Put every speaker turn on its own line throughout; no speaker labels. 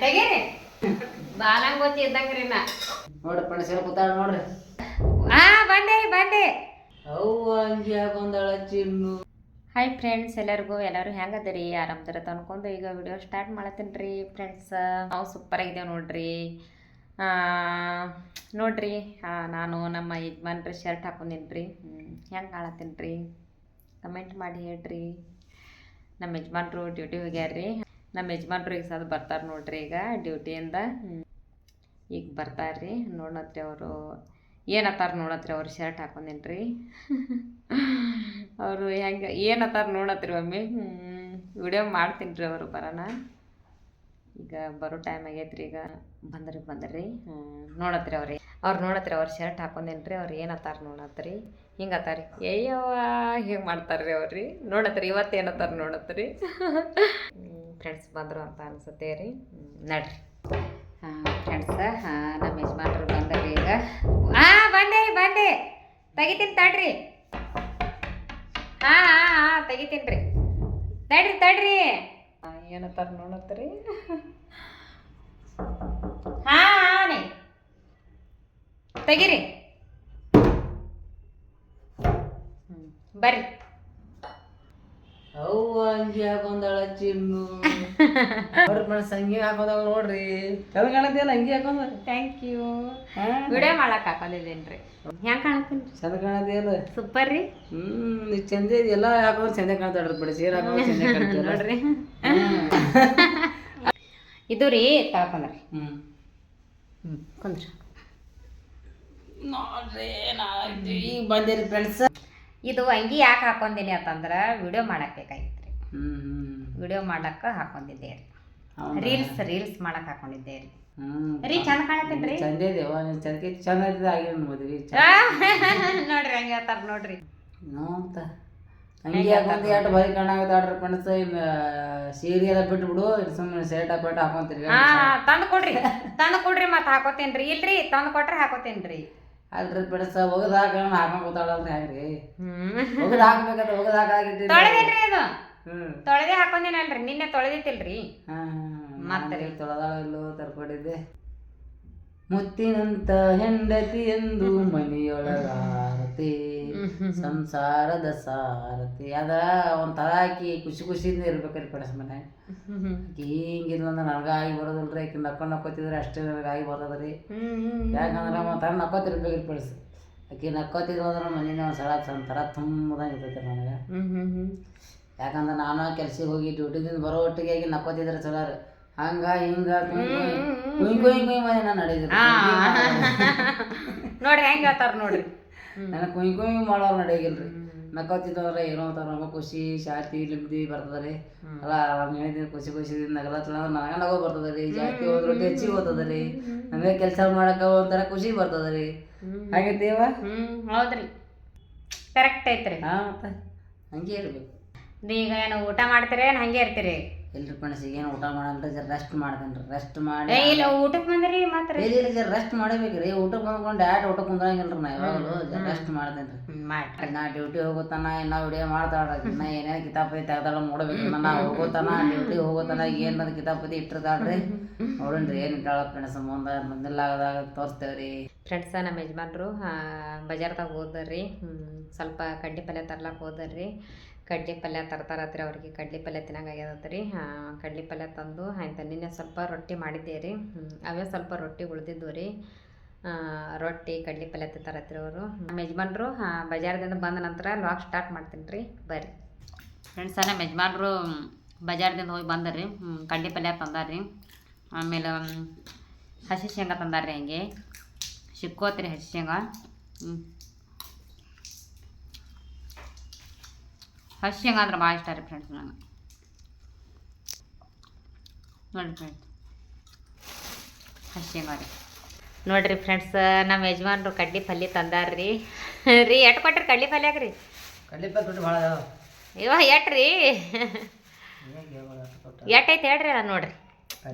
ತೆಗೀರಿ ಬಾಲಂಗೋತಿ ಇದ್ದಂಗ್ರಿ ನಾ
ನೋಡ್ರಿ ಪಣಸೇಳ ಕೂತಾಳ ನೋಡ್ರಿ.
ಬಂದೆ
ಅವ್ವ ಅಂಗಿ ಹಾಕೊಂಡಾಳ ಚಿನ್ನು.
ಹಾಯ್ ಫ್ರೆಂಡ್ಸ್, ಎಲ್ಲರೂ ಹೆಂಗದಿರಿ? ಆರಾಮ್ದಾರ ಅನ್ಕೊಂಡು ಈಗ ವಿಡಿಯೋ ಸ್ಟಾರ್ಟ್ ಮಾಡತ್ತೀನಿ ರೀ ಫ್ರೆಂಡ್ಸ್. ನಾವು ಸೂಪರ್ ಆಗಿದ್ದೇವೆ ನೋಡ್ರಿ. ನೋಡ್ರಿ ನಾನು ನಮ್ಮ ಯಜಮಾನ್ರಿ ಶರ್ಟ್ ಹಾಕೊಂಡಿನಿ ರೀ. ಹೆಂಗೆ ಕಾಣತ್ತೀನಿ ರೀ? ಕಮೆಂಟ್ ಮಾಡಿ ಹೇಳ್ರಿ. ನಮ್ಮ ಯಜಮಾನ್ರು ಡ್ಯೂಟಿ ಹೋಗ್ಯಾರ್ರಿ. ನಮ್ಮ ಯಜಮಾನ್ರು ಈಗ ಸದ್ ಬರ್ತಾರೆ ನೋಡ್ರಿ. ಈಗ ಡ್ಯೂಟಿಯಿಂದ ಈಗ ಬರ್ತಾರ್ರಿ. ನೋಡತ್ರಿ ಅವರು ಏನತ್ತಾರ ನೋಡತ್ರಿ. ಅವ್ರು ಶರ್ಟ್ ಹಾಕೊಂಡಿನಿ ರೀ. ಅವರು ಹೆಂಗೆ ಏನತ್ತಾರ ನೋಡತ್ರಿ. ಒಮ್ಮೆ ವಿಡಿಯೋ ಮಾಡ್ತೀನಿ ರೀ. ಅವರು ಬರೋಣ ಈಗ ಬರೋ ಟೈಮ್ ಆಗೈತ್ರಿ. ಈಗ ಬಂದ್ರಿ ನೋಡತ್ರಿ ಅವ್ರು ನೋಡತ್ರಿ. ಅವ್ರು ಶರ್ಟ್ ಹಾಕೊಂಡೇನಿ ರೀ. ಅವ್ರು ಏನತ್ತಾರ ನೋಡತ್ರಿ. ಹಿಂಗತ್ತಾರಿ ಅಯ್ಯವ್ವ ಹಿಂಗೆ ಮಾಡ್ತಾರ್ರಿ ಅವ್ರಿ. ನೋಡತ್ರಿ ಇವತ್ತು ಏನತ್ತಾರ ನೋಡತ್ರಿ. ಫ್ರೆಂಡ್ಸ್ ಬಂದರು ಅಂತ ಅನ್ಸುತ್ತೆ ರೀ. ನಡ್ರಿ ಫ್ರೆಂಡ್ಸ, ನಮ್ಮ ಯಜಮಾನ್ರು ಬಂದ್ರಿ. ಈಗ ಬಂದೆ ತೆಗಿತೀನಿ ತಡ್ರಿ. ತೆಗಿತೀನಿ ರೀ. ತಡ್ರಿ ಏನತ್ತಾರ ನೋಡತ್ರಿ. ತೆಗಿರಿ ಬರ್ರಿ.
ಅವ್ವ ಅಂಗಿ ಹಾಕೊಂಡಾಳ ಚಿನ್ನು. ನೋಡ್ರಿ ಫ್ರೆಂಡ್ಸ್, ಅಂಗಿ ಹಾಕೊಂಡಾಳ ನೋಡ್ರಿ. ಚಲೋ ಕಾಣತಿಯಲ್ಲ ಅಂಗಿ ಹಾಕೊಂಡ.
Thank you. ವಿಡಿಯೋ ಮಾಡಕ್ ಹಾಕೊಂಡಿದ್ದೀನಿ ರೀ. ಹೆಂಗೆ ಕಾಣತ್ತೀನಿ?
ಚಂದ ಕಾಣತಿಯಲ್ಲ.
ಸೂಪರ್ ರೀ.
ನೀ ಚಂದ ಎಲ್ಲ ಹಾಕೊಂಡ್ರೆ ಚಂದ ಕಾಣ್ತಾಳ್ರಿ. ಬಿಡಿ ಸೀರೆ ಹಾಕೊಂಡ್ರೆ ಚಂದ ಕಾಣ್ತೀವಿ
ನೋಡ್ರಿ. ಇದು ರೀ ತಳ್ಕೊಂಡ್ರಿ. ಕುಂದ್ರಿ
ನೋಡ್ರಿ. ಈಗ ಬಂದಿರಿ ಫ್ರೆಂಡ್ಸ್.
ಇದು ಅಂಗಿ ಯಾಕೆ ಹಾಕೊಂಡಿನಿ ಅಂತಂದ್ರೆ ವಿಡಿಯೋ ಮಾಡಕ್ ಬೇಕಾಗಿತ್ತು ರೀ. ವಿಡಿಯೋ ಮಾಡಕ್ಕ ಹಾಕೊಂಡಿದ್ದೆ ರೀ. ರೀಲ್ಸ್ ಮಾಡಕ್ ಹಾಕೊಂಡಿದ್ದೆ ರೀ. ಚಂದ ಕಾಣತ್ತೇನ್ರಿ?
ಚಂದ ಇದೆಯವ. ಚಂದ ಆಗಿರ ಮದ್ವಿ.
ನೋಡ್ರಿ ಹಂಗೆ ಹೇಳ್ತಾರ ನೋಡ್ರಿ.
ನೋಡ್ತ ಅಂಗಿ ಹಾಕೊಂಡ್ ಎಷ್ಟು ಬರೀ ಕಾಣಾಗತ್ತಾಡ್ರಿ ಫ್ರೆಂಡ್ಸ್. ಸೀರೆ ಎಲ್ಲ ಬಿಟ್ಬಿಡು, ಸುಮ್ಮನೆ ಶರ್ಟ್ ಹಾಕೊಂಡು ಹಾಕೊಂತೀರಿ.
ತಂದು ಕೊಡ್ರಿ ಮತ್ತೆ ಹಾಕೋತೇನ್ರಿ. ಇಲ್ರಿ ತಂದು ಕೊಟ್ರೆ ಹಾಕೋತೇನ್ರಿ.
ಅಲ್ರಿ ಫ್ರೆಂಡ್ಸ್, ಒಗದ್ ಹಾಕೊಂಡ್ ಕೂತಾಳಲ್ರಿ. ಹೆಂಗ್ರಿ ಒಗದ್ ಹಾಕ್ಬೇಕಂತ ಒಗದ್ ಹಾಕಿಟ್ಟಿರಿ.
ತೊಳೆದೇನ್ರಿ ಅದು. ತೊಳೆದೇ ಹಾಕೊಂದಿನಲ್ರಿ. ನಿನ್ನೆ ತೊಳೆದಿತ್ತಿಲ್ರಿ.
ಮತ್ತೆ ತೊಳೆದಾಳಲ್ಲೋ ತರ್ಕೊಂಡಿದ್ದೆ. ಮುತ್ತಿನಂತ ಹೆಂಡತಿ ಎಂದು ಮನೆಯೊಳಗಾರತಿ, ಸಂಸಾರದ ಸಾರತಿ. ಅದ ಒಂಥರ ಆಕಿ ಖುಷಿಯಿಂದ ಇರ್ಬೇಕ್ರಿ ಫ್ರೆಂಡ್ಸ್. ಮನೆ ಹಿಂಗಿಲ್ಲ ಅಂದ್ರೆ ನನಗಾಗಿ ಬರೋದಿಲ್ರಿ. ಆಕಿ ನಕ್ಕೋತಿದ್ರೆ ಅಷ್ಟೇ ನನಗಾಗಿ ಬರ್ತದ್ರಿ. ಯಾಕಂದ್ರೆ ಒಂಥರ ನಕ್ಕೋತಿರ್ಬೇಕ್ರಿ ಫ್ರೆಂಡ್ಸ್. ಆಕಿ ನಕ್ಕೋತಿದ್ರು ಅಂದ್ರೆ ಮನೇನ ಒಂಥರ ತುಂಬದಂಗೆ ಇರ್ತೈತೆ ನನಗೆ. ಯಾಕಂದ್ರೆ ನಾನು ಕೆಲ್ಸಕ್ಕೆ ಹೋಗಿ ಡ್ಯೂಟಿದಿಂದ ಬರೋ ಒಟ್ಟಿಗೆ ಆಗಿ ನಕ್ಕೋತಿದ್ರೆ ಚಲೋ ರೀ. ಹಂಗ ಹಿಂಗ ಕುಯ್ ಮನೆ ನಾನು ನಡೆದಿದ್ರಿ.
ನೋಡ್ರಿ ಹೆಂಗೆ ಹೇಳ್ತಾರ ನೋಡ್ರಿ.
ನನಗೆ ಕುಯ್ ಮಾಡೋರು ನಡೆಯಗಿಲ್ರಿ. ನಕ್ಕೋತಿದ್ದವ್ರೆ ಏನೋ ಅಂತಾರ. ನಮಗೆ ಖುಷಿ ಶಾಂತಿ ನೆಮ್ಮದಿ ಬರ್ತದ್ರಿ. ಅಲ್ಲ ನಾನು ಹೇಳಿದ್ದೀನಿ ಖುಷಿದಿಂದ ನಗಲತ್ತಲ್ಲ ಅಂದ್ರೆ ನನಗೆ ನಗೋ ಬರ್ತದ್ರಿ. ಜಾಸ್ತಿ ಹೋದ್ರೆ ಹೆಚ್ಚಿಗೆ ಹೋಗ್ತದ್ರಿ. ನಮಗೆ ಕೆಲಸ ಮಾಡಕ್ಕೆ ಒಂಥರ ಖುಷಿ ಬರ್ತದ್ರಿ. ಹಾಗೈತಿವ.
ಹೌದ್ರಿ, ಕರೆಕ್ಟ್ ಐತ್ರಿ.
ಮತ್ತೆ ಹಂಗೆ ಇರ್ಬೇಕು.
ಈಗ ಏನು ಊಟ ಮಾಡ್ತೀರಿ ಏನು ಹಂಗೆ ಇರ್ತೀರಿ?
ಇಲ್ರಿ ಫ್ರೆಂಡ್ಸ್, ಏನು ಊಟ ಮಾಡಲ್ರಿ. ಜರ ರೆಸ್ಟ್ ಮಾಡ್ತೇನೆ. ರೆಸ್ಟ್ ಮಾಡಿ
ಇಲ್ಲ ಊಟಕ್ಕೆ ಬಂದ್ರಿ ಮಾತ್ರ.
ಇಲ್ಲ ಜರ ರೆಸ್ಟ್ ಮಾಡಬೇಕ್ರಿ. ಊಟಕ್ಕೆ ಬಂದ್ಕೊಂಡು ಊಟಕ್ಕೆ ಕುಂದ್ರಂಗಿಲ್ರಿ. ನಾ ಯಾವಾಗಲೂ ಜರ ರೆಸ್ಟ್ ಮಾಡ್ತೇನೆ ರೀ. ನಾ ಡ್ಯೂಟಿ ಹೋಗೋತನ ಇನ್ನ ವಿಡಿಯೋ ಮಾಡ್ತಾಳ್ರಿ. ನಾ ಏನೇನು ಕಿತಾಪತಿ ತೆಗ್ದಾಳ ನೋಡ್ಬೇಕ್ರಿ. ನಾ ಹೋಗೋತನ ಡ್ಯೂಟಿ ಹೋಗೋತನ ಏನಾದ್ರು ಕಿತಾಪತಿ ಇಟ್ಟಿರ್ತಾಳ್ರಿ. ನೋಡೋಣ್ರಿ ಏನು ಇಟ್ಟಾಳ ಫ್ರೆಂಡ್ಸ್. ಮುಂದೆಲ್ಲಾಗದಾಗ ತೋರಿಸ್ತೇವ್ರಿ.
ಫ್ರೆಂಡ್ಸ, ನಮ್ಮ ಯಜಮಾನ್ರು ಬಜಾರ್ದಾಗ ಹೋದ್ರಿ. ಸ್ವಲ್ಪ ಕಡ್ಡಿ ಪಲ್ಯ ತರ್ಲಕ್ಕೆ ಹೋದ್ರಿ. ಕಡ್ಲಿ ಪಲ್ಯ ತರ್ತಾರತ್ರಿ. ಅವ್ರಿಗೆ ಕಡ್ಲಿ ಪಲ್ಯ ತಿನ್ನಂಗಾಗ್ಯದತ್ರಿ. ಕಡ್ಲಿ ಪಲ್ಯ ತಂದು ಆಯ್ತು. ನಿನ್ನೆ ಸ್ವಲ್ಪ ರೊಟ್ಟಿ ಮಾಡಿದ್ದೆ ರೀ. ಅವೇ ಸ್ವಲ್ಪ ರೊಟ್ಟಿ ಉಳಿದಿದ್ದು ರೀ. ರೊಟ್ಟಿ ಕಡ್ಲಿ ಪಲ್ಯ ತರ್ತಾರತ್ರಿ ಅವರು. ನಮ್ಮ ಯಜಮಾನ್ರು ಬಜಾರದಿಂದ ಬಂದ ನಂತರ ಲಾಗ್ ಸ್ಟಾರ್ಟ್ ಮಾಡ್ತೀನಿ ರೀ. ಬರ್ರಿ ಫ್ರೆಂಡ್ಸ. ನಮ್ಮ ಯಜಮಾನ್ರು ಬಜಾರದಿಂದ ಹೋಗಿ ಬಂದರಿ. ಕಡ್ಲಿ ಪಲ್ಯ ತಂದಾರ್ರಿ. ಆಮೇಲೆ ಹಸಿ ಶೇಂಗಾ ತಂದಾರ್ರಿ. ಹಂಗೆ ಸಿಕ್ಕೋತ್ರಿ ಹಸಿ ಶೇಂಗಾ. ಹಸಿ ಶೇಂಗಾ ಅಂದ್ರೆ ಭಾಳ ಇಷ್ಟ ರೀ ಫ್ರೆಂಡ್ಸ್ ನಂಗೆ. ನೋಡಿರಿ ಫ್ರೆಂಡ್ಸ್, ಹಸಿ ಶೇಂಗಾ ರೀ. ನೋಡಿರಿ ಫ್ರೆಂಡ್ಸ್, ನಮ್ಮ ಯಜಮಾನ್ರು ಕಡ್ಲಿ ಪಲ್ಯ ತಂದಾರ್ರಿ. ರೀ ಎಟ್ಟು ಕೊಟ್ರಿ ಕಡ್ಲಿ ಪಲ್ಯಾಗ ರೀ?
ಕಡ್ಲಿ ಪಲ್ಯ ಭಾಳ
ಎಟ್ರಿ ಎಟ್ಟೈತೆ ಹೇಳ್ರಿ. ನಾನು ನೋಡ್ರಿ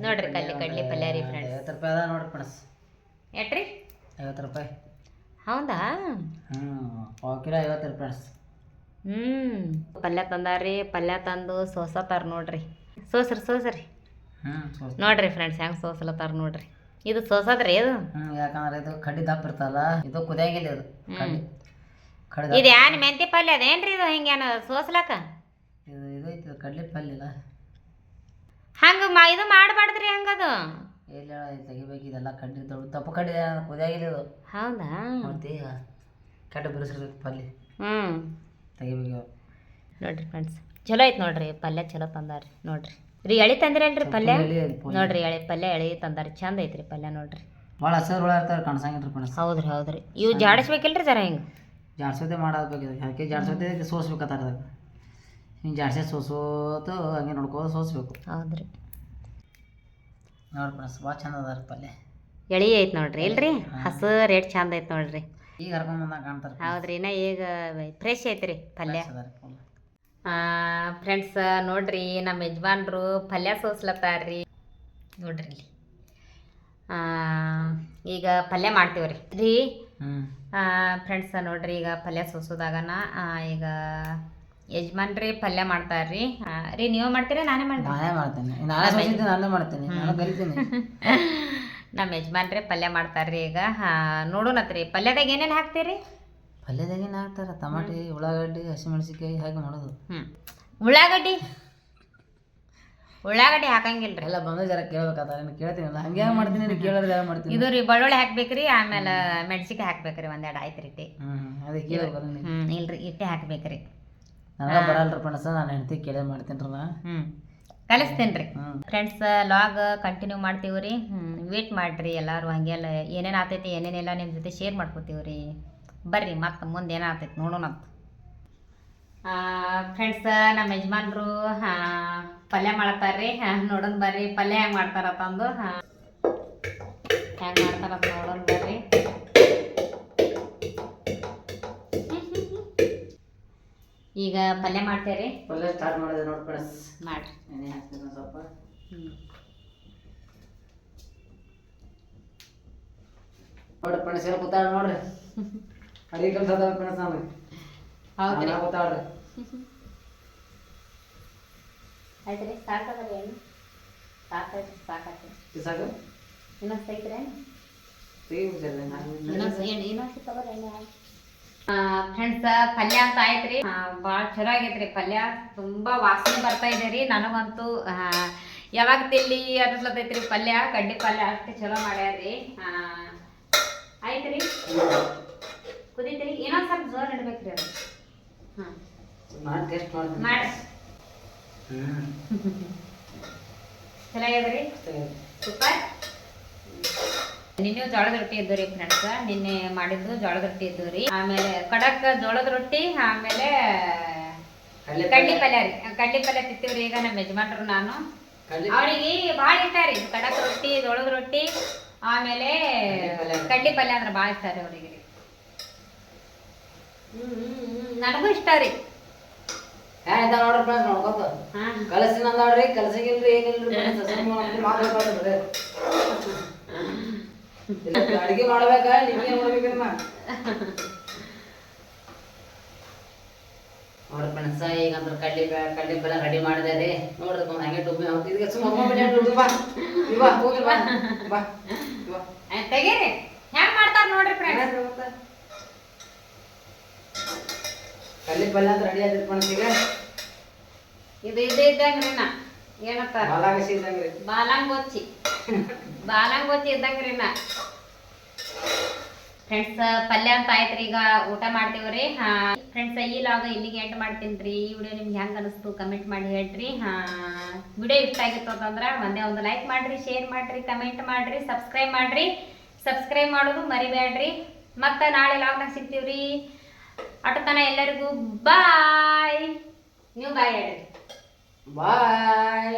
ಕಡ್ಲಿ ಪಲ್ಯ ರೀ ಫ್ರೆಂಡ್ಸ್.
50 ರೂಪಾಯಿ ಅದ ನೋಡ್ರಿ ಫ್ರೆಂಡ್ಸ್.
ಎಟ್ರಿ?
50 ರೂಪಾಯಿ.
ಹೌದಾ?
ಪಾವು ಕಿಲೋ 50 ಫ್ರೆಂಡ್ಸ್.
ಪಲ್ಯ ತಂದಾರ್ರಿ. ಪಲ್ಯ ತಂದು ಸೋಸತ್ತಾರ ನೋಡ್ರಿ. ಸೋಸ್ರಿ ನೋಡ್ರಿ ಫ್ರೆಂಡ್ಸ್ ಹೆಂಗೆ ಸೋಸ್ಲತ್ತಾರ ನೋಡ್ರಿ. ಇದು ಸೋಸದ್ರಿ ಇದು.
ಯಾಕಂದ್ರೆ ಇದು ಕಡ್ಡಿ ದಪ್ಪ ಇರ್ತಲ್ಲ, ಇದು ಕುದಿಯಂಗಿಲ್ಲ ಇದು ಕಡ್ಡಿ.
ಇದು ಏನು ಮೆಂತಿ ಪಲ್ಯ ಅದೇನ್ರಿ ಇದು ಹಿಂಗೇನು ಸೋಸ್ಲಕ್ಕ?
ಇದು ಐತಿ ಕಡ್ಲಿ ಪಲ್ಯ ಇಲ್ಲ
ಹಂಗೆ ಇದು ಮಾಡಬಾರ್ದ್ರಿ ಹಂಗದು.
ಎಲ್ಲ ತೆಗಿಬೇಕು ಇದೆಲ್ಲ ಕಡ್ಡಿ ದಪ್ಪ ಕಡ್ಡಿ ಕುದಿಯಾಗಿಲ್ಲ ಇದು.
ಹೌದಾ?
ಮತ್ತೆ ಕಡ್ಡಿ ಬಿಡಿಸಿರ್ಬೇಕು ಪಲ್ಯ ತೆಗಿಬೇಕು.
ನೋಡ್ರಿ ಫ್ರೆಂಡ್ಸ್ ಚಲೋ ಐತೆ ನೋಡ್ರಿ ಪಲ್ಯ ಚಲೋ ತಂದಾರಿ ನೋಡ್ರಿ. ರೀ ಎಳಿ ತಂದಿರಲ್ರಿ ಪಲ್ಯ ನೋಡ್ರಿ, ಎಳಿ ಪಲ್ಯ ಎಳಿ ತಂದಾರಿ, ಚಂದ ಐತ್ರಿ ಪಲ್ಯ ನೋಡ್ರಿ.
ಭಾಳ ಹಸಿರು ಹುಳ ಇರ್ತಾವೆ ಕಾಣಿಸಂಗಿಲ್ರಿ ಫ್ರೆಂಡ್ಸ್.
ಹೌದ್ರಿ ಹೌದ್ರಿ. ಇವು ಜಾಡಿಸ್ಬೇಕಿಲ್ರಿ ಜರ ಹಿಂಗೆ
ಜಾಡ್ಸೋದೇ ಮಾಡೋದು, ಅದಕ್ಕೆ ಜಾಡ್ಸೋದೇ ಸೋಸ್ಬೇಕತ್ತಾರ. ಹಿಂಗೆ ಜಾಡ್ಸೆ ಸೋಸೋತು ಹಂಗೆ ನೋಡ್ಕೋದು ಸೋಸ್ಬೇಕು.
ಹೌದ್ರಿ
ನೋಡಿ ಫ್ರೆಂಡ್ಸ್ ಭಾಳ ಚಂದ ಅದ ಪಲ್ಯ.
ಎಳಿ ಐತೆ ನೋಡ್ರಿ ಇಲ್ರಿ, ಹಸು ರೇಟ್ ಚಂದ ಐತೆ ನೋಡ್ರಿ.
ಈಗ ಹರ್ಕೊಂಡ್ ಬಂದಾಗ ಕಾಣ್ತಾರೆ.
ಹೌದ್ರಿ ಇನ್ನ ಈಗ ಫ್ರೆಶ್ ಐತ್ರಿ ಪಲ್ಯ. ಫ್ರೆಂಡ್ಸ್ ನೋಡ್ರಿ ನಮ್ಮ ಯಜಮಾನ್ರು ಪಲ್ಯ ಸೋಸ್ಲತ್ತಾರ್ರಿ ನೋಡ್ರಿ ಇಲ್ಲಿ. ಈಗ ಪಲ್ಯ ಮಾಡ್ತೀವ್ರಿ ರೀ ಫ್ರೆಂಡ್ಸ್. ನೋಡ್ರಿ ಈಗ ಪಲ್ಯ ಸೋಸೋದಾಗನ ಈಗ ಯಜಮಾನ್ರಿ ಪಲ್ಯ ಮಾಡ್ತಾರ್ರಿ. ರೀ ನೀವು ಮಾಡ್ತೀರಾ ನಾನೇ
ಮಾಡ್ತೀನಿ?
ನಮ್ಮ ಯಜಮಾನ್ರಿ ಪಲ್ಯ ಮಾಡ್ತಾರ್ರಿ ಈಗ. ನೋಡೋಣತ್ರಿ ಪಲ್ಯದಾಗ ಏನೇನು ಹಾಕ್ತೀರಿ?
ಪಲ್ಯದಾಗ ಏನು ಹಾಕ್ತಾರೆ? ಟಮಾಟಿ, ಉಳ್ಳಾಗಡ್ಡಿ, ಹಸಿಮೆಣಸಿನ್ಕಾಯಿ ಹಾಕಿ ಮಾಡೋದು.
ಉಳ್ಳಾಗಡ್ಡಿ ಹಾಕಂಗಿಲ್ರಿ.
ಎಲ್ಲ ಬಂದ ಜರ ಕೇಳ್ಬೇಕಾದ್ರೆ ಕೇಳ್ತೀನಲ್ಲ, ಹಂಗೆ ಮಾಡ್ತೀನಿ, ಕೇಳಿದ್ರೆ ಯಾವ ಮಾಡ್ತೀನಿ.
ಇದು ರೀ ಬೆಳ್ಳುಳ್ಳಿ ಹಾಕ್ಬೇಕ್ರಿ, ಆಮೇಲೆ ಮೆಣಸಿನ್ಕಾಯಿ ಹಾಕ್ಬೇಕ್ರಿ, ಒಂದೆರಡು ಆಯ್ತು ಇಟ್ಟಿ.
ಅದೇ ಕೇಳ್ಬೇಕು.
ಇಲ್ರಿ ಇಟ್ಟೆ ಹಾಕ್ಬೇಕ್ರಿ.
ನನಗೆ ಬರಲ್ರಿ ಫ್ರೆಂಡ್ಸ್, ನಾನು ಹೆಂಡತಿ ಕೇಳೇ ಮಾಡ್ತೀನಿ ನಾ.
ಕಲಿಸ್ತೇನೆ ರೀ ಫ್ರೆಂಡ್ಸ್. ಲಾಗ್ ಕಂಟಿನ್ಯೂ ಮಾಡ್ತೀವ್ರಿ. ವೇಟ್ ಮಾಡಿರಿ ಎಲ್ಲರೂ. ಹಂಗೆಲ್ಲ ಏನೇನು ಆತೈತಿ ಏನೇನೆಲ್ಲ ನಿಮ್ಮ ಜೊತೆ ಶೇರ್ ಮಾಡ್ಕೋತೀವ್ರಿ. ಬರ್ರಿ ಮತ್ತೆ ಮುಂದೆ ಏನಾಗ್ತೈತಿ ನೋಡೋಣ. ಫ್ರೆಂಡ್ಸ್ ನಮ್ಮ ಯಜಮಾನ್ರು ಪಲ್ಯ ಮಾಡ್ತಾರ್ರಿ. ನೋಡೋಣ ಬರ್ರಿ ಪಲ್ಯ ಹೆಂಗೆ ಮಾಡ್ತಾರತ್ತಂದು. ಹೆಂಗೆ ಮಾಡ್ತಾರತ್ತ ನೋಡೋಣ ಬರ್ರಿ. ಈಗ ಪಲ್ಯ ಮಾಡ್ತೇವ್ರಿ.
ಪಲ್ಯ ಸ್ಟಾರ್ಟ್ ಮಾಡಿದೆ ನೋಡಿ ಫ್ರೆಂಡ್ಸ್.
ಮಾಡ್ರಿ.
ಎಣ್ಣೆ ಹಾಕ್ತೀನಿ ಸ್ವಲ್ಪ. ನೋಡಿ ಫ್ರೆಂಡ್ಸ್ ಎಲ್ಲ ಕೂತಾಳ ನೋಡ್ರಿ. ಅಡಿಗೆ ಕೆಲಸ ಅದಾವ ಫ್ರೆಂಡ್ಸ್ ನಾನು.
ಹೌದ್ರಿ
ಕೂತಾಳ್ರಿ.
ಆಯ್ತು ರೀ ಸಾಕದ್ರಿ ಎಣ್ಣೆ ಸಾಕಾಯ್ತು ಸಾಕಾಯ್ತು
ಸಾಕು
ಇನ್ನೊಂದು ತೆಗಿದ್ರೆ ಇನ್ನೊಂದು ತಗೋರಿ ಎಣ್ಣೆ. ಫ್ರೆಂಡ್ಸ್ ಪಲ್ಯ ಅಂತ ಆಯ್ತ್ರಿ. ಭಾಳ ಚಲೋ ಆಗೈತ್ರಿ ಪಲ್ಯ. ತುಂಬ ವಾಸನೆ ಬರ್ತಾ ಇದೆ ರೀ. ನನಗಂತೂ ಯಾವಾಗ ತಿಲ್ಲಿ ಅನಿಸ್ಲತ್ತೈತ್ರಿ ಪಲ್ಯ. ಕಡ್ಡಿ ಪಲ್ಯ ಅಷ್ಟು ಚಲೋ ಮಾಡ್ಯಾರ್ರಿ. ಆಯ್ತು ರೀ ಕುದೀತ್ರಿ. ಇನ್ನೊಂದು ಸ್ವಲ್ಪ ಜೋರು ಇಡ್ಬೇಕ್ರಿ ಅದು.
ಮಾಡಿ
ಚೆನ್ನಾಗ್ಯದ್ರಿ ಸೂಪರ್. ನಿನ್ನೆ ಜೋಳದ ರೊಟ್ಟಿ ಇದ್ದು ರೀ ಫ್ರೆಂಡ್ಸ್. ನಿನ್ನೆ ಮಾಡಿದ್ದು ಜೋಳದ ರೊಟ್ಟಿ ಇದ್ದು ರೀ. ಆಮೇಲೆ ಕಡಕ್ ಜೋಳದ ರೊಟ್ಟಿ, ಆಮೇಲೆ ಕಡ್ಲಿ ಪಲ್ಯ ರೀ. ಕಡ್ಲಿ ಪಲ್ಯ ತಿಂತೀವ್ರಿ ಈಗ ನಮ್ಮ ಯಜಮಾನ್ರು ನಾನು. ಅವ್ರಿಗೆ ಭಾಳ ಇಷ್ಟ ರೀ ಕಡಕ್ ರೊಟ್ಟಿ, ಜೋಳದ ರೊಟ್ಟಿ, ಆಮೇಲೆ ಕಡ್ಲಿ ಪಲ್ಯ ಅಂದ್ರೆ ಭಾಳ ಇಷ್ಟ ರೀ ಅವ್ರಿಗೆ ರೀ. ನನಗೂ ಇಷ್ಟ ರೀ.
ನೋಡ್ರಿ ಫ್ರೆಂಡ್ಸ್ ನೋಡ್ಕೊತ ಕಲಸಿನ ನೋಡ್ರಿ. ಕಲಸಿಗಿಲ್ರಿ ಏನಿಲ್ರಿ ಮಾತಾಡ್ಬಾರ್ದು. ಅಡಿಗೆ ಮಾಡ್ಬೇಕ ನಿಮ್ಗೆ ಮಾಡ್ಬೇಕ್ರಿ. ನೋಡ್ರಿ ಫ್ರೆಂಡ್ಸ್ ಈಗಂದ್ರೆ ಕಡ್ಲಿ ಪಲ್ಯ ರೆಡಿ ಮಾಡಿದೆ ರೀ. ನೋಡ್ರಿ ಹಂಗೆ ಡುಬ್ಬಿ ಇದಕ್ಕೆ
ತೆಗೀರಿ ಹೆಂಗ್ ಮಾಡ್ತಾರ ನೋಡ್ರಿ ಫ್ರೆಂಡ್ಸ್.
ಕಡ್ಲಿ ಪಲ್ಯ ಅಂತ ರೆಡಿ ಆದ್ರಿ ಫ್ರೆಂಡ್ಸ್. ಈಗ
ಇದು ಇದ್ದಂಗ್ರಿ ನಾ ಏನಂತಾರ ಬಾಲಂಗೊಚ್ಚಿ ಇದ್ದಂಗ್ರಿ ನಾ ಫ್ರೆಂಡ್ಸ್. ಪಲ್ಯ ಅಂತ ಆಯ್ತ್ರಿ. ಈಗ ಊಟ ಮಾಡ್ತೀವ್ರಿ. ಫ್ರೆಂಡ್ಸ್ ಈ ಲಾಗ್ ಇಲ್ಲಿಗೆ ಎಂಡ್ ಮಾಡ್ತೀನಿ ರೀ. ಈ ವಿಡಿಯೋ ನಿಮ್ಗೆ ಹೆಂಗೆ ಅನಿಸ್ತು ಕಮೆಂಟ್ ಮಾಡಿ ಹೇಳ್ರಿ. ವಿಡಿಯೋ ಇಷ್ಟ ಆಗಿತ್ತು ಅಂತಂದ್ರೆ ಒಂದೇ ಒಂದು ಲೈಕ್ ಮಾಡ್ರಿ, ಶೇರ್ ಮಾಡ್ರಿ, ಕಮೆಂಟ್ ಮಾಡ್ರಿ, ಸಬ್ಸ್ಕ್ರೈಬ್ ಮಾಡೋದು ಮರಿಬೇಡ್ರಿ. ಮತ್ತೆ ನಾಳೆ ಲಾಗ್ನಾಗ ಸಿಗ್ತೀವ್ರಿ. ಅಟತನ ಎಲ್ಲರಿಗೂ ಬಾಯ್. ನೀವು ಬಾಯ್ ಹೇಳ್ರಿ.
ಬಾಯ್.